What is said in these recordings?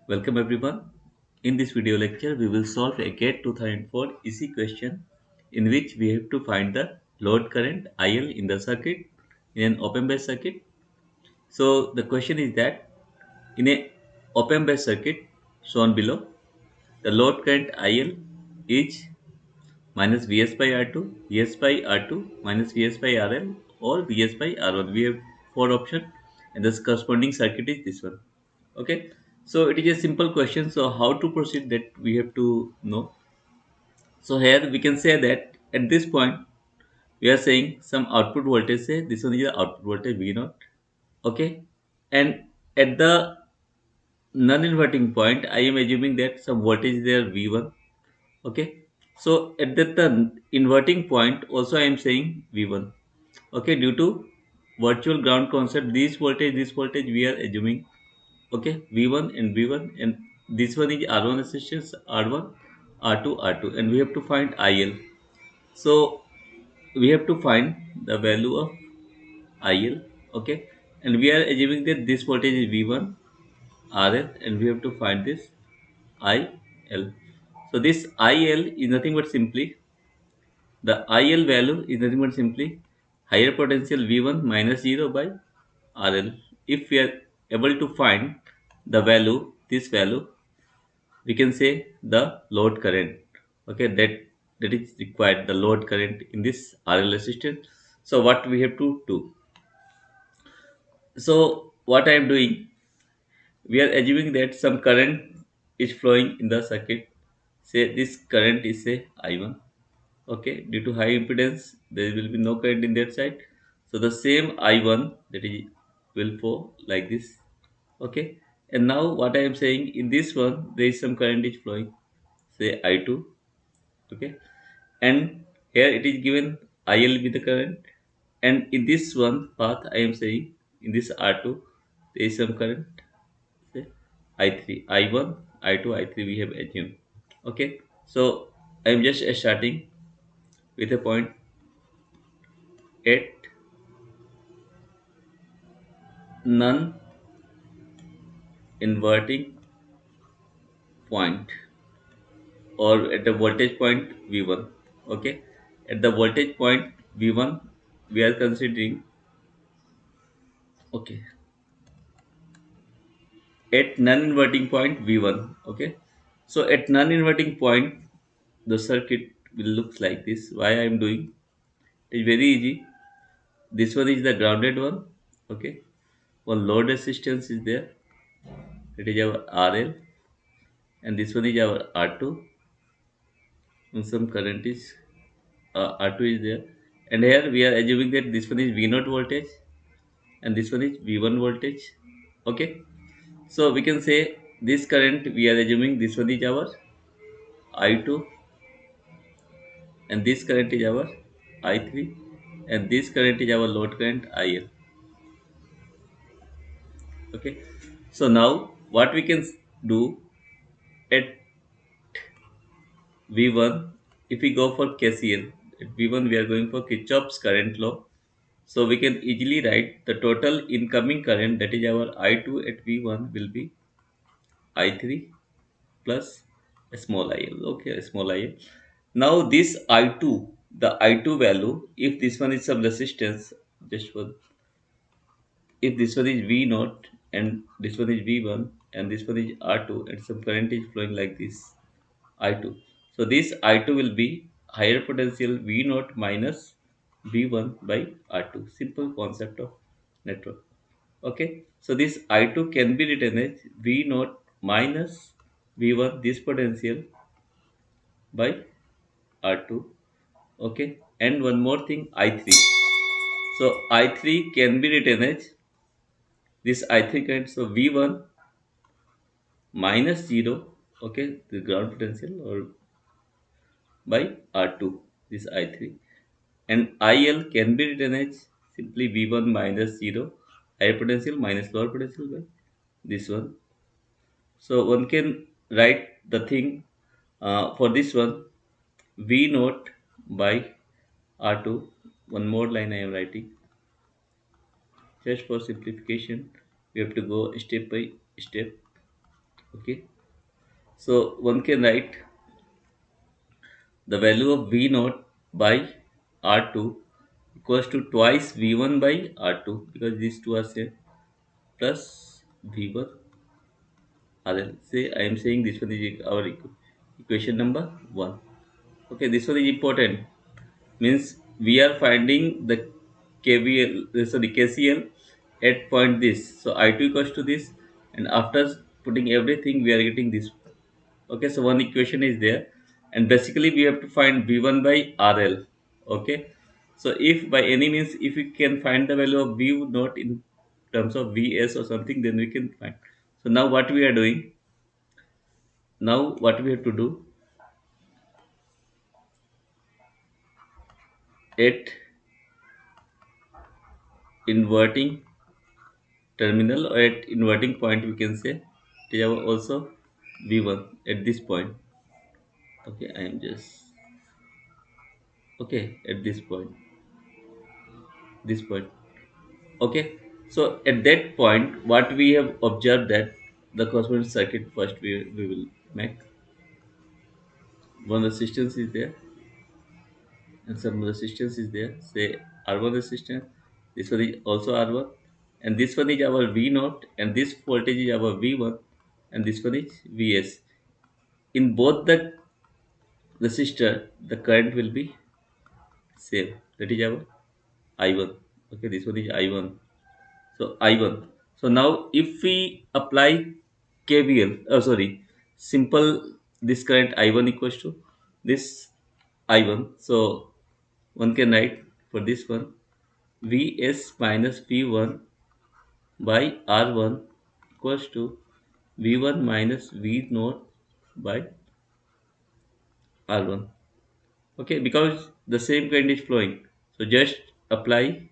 Welcome everyone. In this video lecture, we will solve a GATE 2004 easy question in which we have to find the load current IL in the circuit in an open based circuit. So the question is that in a open based circuit shown below, the load current IL is minus Vs by R2, Vs by R2 minus Vs by RL or Vs by R1. We have four options and the corresponding circuit is this one. Okay, so it is a simple question. So how to proceed that we have to know. So here we can say that at this point we are saying some output voltage, say this one is the output voltage V naught. Okay, and at the non-inverting point I am assuming that some voltage is there V1. Okay, so at the inverting point also I am saying V1. Okay, due to virtual ground concept, this voltage we are assuming. Okay, V1 and V1, and this one is R1 resistance, R1, R2, R2, and we have to find IL. So we have to find the value of IL. Okay, and we are assuming that this voltage is V1 RL, and we have to find this IL. So this IL is nothing but simply the IL value is nothing but simply higher potential V1 minus 0 by RL. If we are able to find the value, this value, we can say the load current. Okay, that is required, the load current in this RL resistor. So what we have to do? So what I am doing, we are assuming that some current is flowing in the circuit. Say this current is say I1. Okay, due to high impedance there will be no current in that side, so the same I1 that is will flow like this. Okay, and now what I am saying, in this one there is some current is flowing, say I2. Okay, and here it is given IL with the current, and in this one path I am saying in this R2 there is some current, say I3, I1, I2, I3 we have assumed. Okay, so I am just starting with a point at non-inverting point or at the voltage point V1. Okay, at the voltage point V1 we are considering. Okay, at non-inverting point V1. Okay, so at non-inverting point the circuit will look like this. Why I am doing it is very easy. This one is the grounded one. Okay, one load resistance is there, it is our RL, and this one is our R2, and some current is R2 is there, and here we are assuming that this one is V0 voltage and this one is V1 voltage. Okay, so we can say this current we are assuming this one is our I2, and this current is our I3, and this current is our load current IL. Okay, so now what we can do at V1, if we go for KCL, at V1 we are going for Kirchhoff's current law. So we can easily write the total incoming current, that is our I2 at V1 will be I3 plus a small IL. Okay, a small IL. Now this I2, the I2 value, if this one is some resistance, just for, if this one is V naught and this one is V1 and this one is R2 and some current is flowing like this, I2. So this I2 will be higher potential V naught minus V1 by R2. Simple concept of network. Okay, so this I2 can be written as V naught minus V1, this potential, by R2. Okay, and one more thing, I3. So I3 can be written as this I3 current. So V1 minus 0, okay, the ground potential, or by R2, this I3. And IL can be written as simply V1 minus 0, higher potential minus lower potential, by this one. So one can write the thing for this one, V naught by R2. One more line I am writing. Just for simplification, we have to go step by step. Okay, so one can write the value of V naught by R2 equals to twice V1 by R2, because these two are same, plus V1 RL. Say I am saying this one is our equation number 1. Okay, this one is important. Means we are finding the KVL, sorry, KCL at point this. So I2 equals to this, and after putting everything, we are getting this. Okay, so one equation is there, and basically we have to find V1 by RL. Okay, so if by any means if we can find the value of V not in terms of Vs or something, then we can find. So now what we are doing? Now what we have to do at inverting terminal or at inverting point, we can say it is also V1 at this point. Okay, I am just okay at this point. Okay, so at that point what we have observed that the corresponding circuit first we will make one resistance is there and some resistance is there, say R1 resistance. This one is also R1, and this one is our V naught, and this voltage is our V1, and this one is Vs. In both the resistor the current will be same, that is our I1. Okay, this one is I1. So I1. So now if we apply KVL, oh sorry, simple, this current I1 equals to this I1. So one can write for this one Vs minus V1 by R1 equals to V1 minus V naught by R1. Okay, because the same current is flowing. So just apply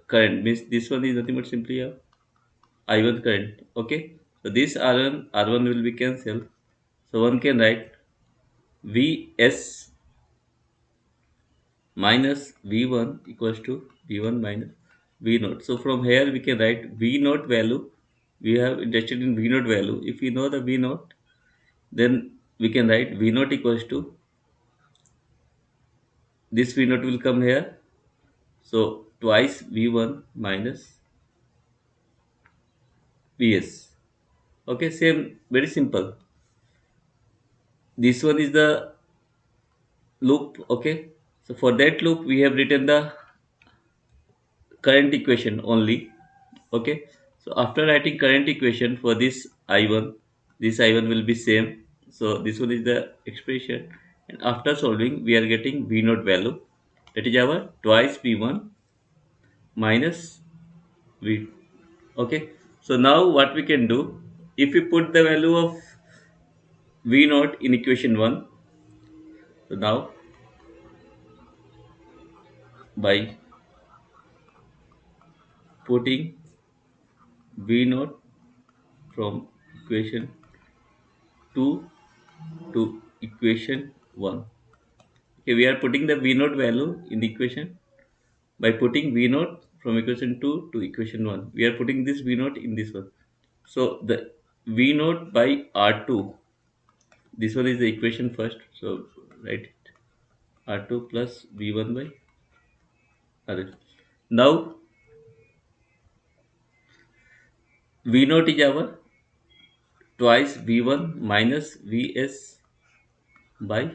current, means this one is nothing but simply a I1 current. Okay, so this R1 will be cancelled. So one can write Vs minus V1 equals to V1 minus V naught. So from here we can write V naught value. We have interested in V naught value. If we know the V naught, then we can write V naught equals to this V naught will come here. So twice V1 minus Vs. Okay, same, very simple. This one is the loop. Okay, so for that loop we have written the current equation only. Okay, so after writing current equation for this I1, this I1 will be same. So this one is the expression, and after solving we are getting V naught value, that is our twice V1 minus V. Okay, so now what we can do, if we put the value of V naught in equation 1, so now by putting V naught from equation 2 to equation 1. Okay, we are putting the V naught value in the equation by putting V naught from equation 2 to equation 1. We are putting this V naught in this one. So the V naught by R2, this one is the equation first. So write it, R2 plus V1 by RL. Now V naught is our twice V1 minus Vs by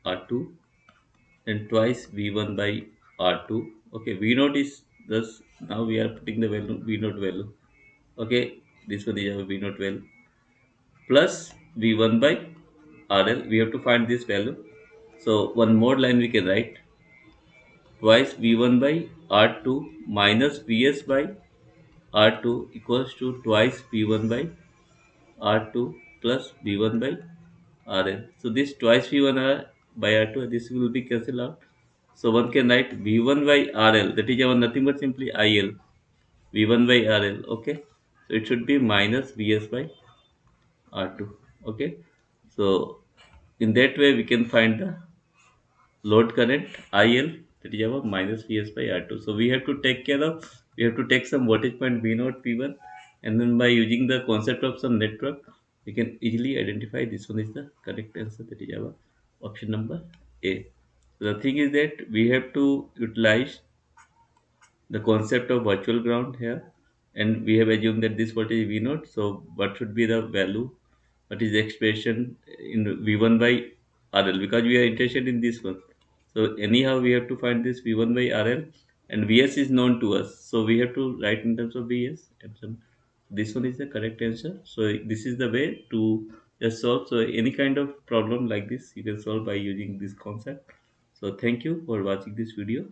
R2, and twice V1 by R2. Okay, V naught is thus, now we are putting the value V naught value. Okay, this one is our V naught value plus V1 by RL. We have to find this value. So one more line we can write twice V1 by R2 minus Vs by R2 equals to twice V1 by R2 plus V1 by RL. So this twice V1 by R2, this will be cancelled out. So one can write V1 by RL, that is our nothing but simply IL, V1 by RL. Okay, so it should be minus Vs by R2. Okay, so in that way we can find the load current IL, that is our minus Vs by R2. So we have to take care of, we have to take some voltage point V0 P1, and then by using the concept of some network, We can easily identify this one is the correct answer, that is our option number A. So the thing is that we have to utilize the concept of virtual ground here, and we have assumed that this voltage is V naught. So what should be the value, what is the expression in V1 by RL, because we are interested in this one. So anyhow we have to find this V1 by RL, and Vs is known to us, so we have to write in terms of Vs, and so this one is the correct answer. So this is the way to just solve. So any kind of problem like this you can solve by using this concept. So thank you for watching this video.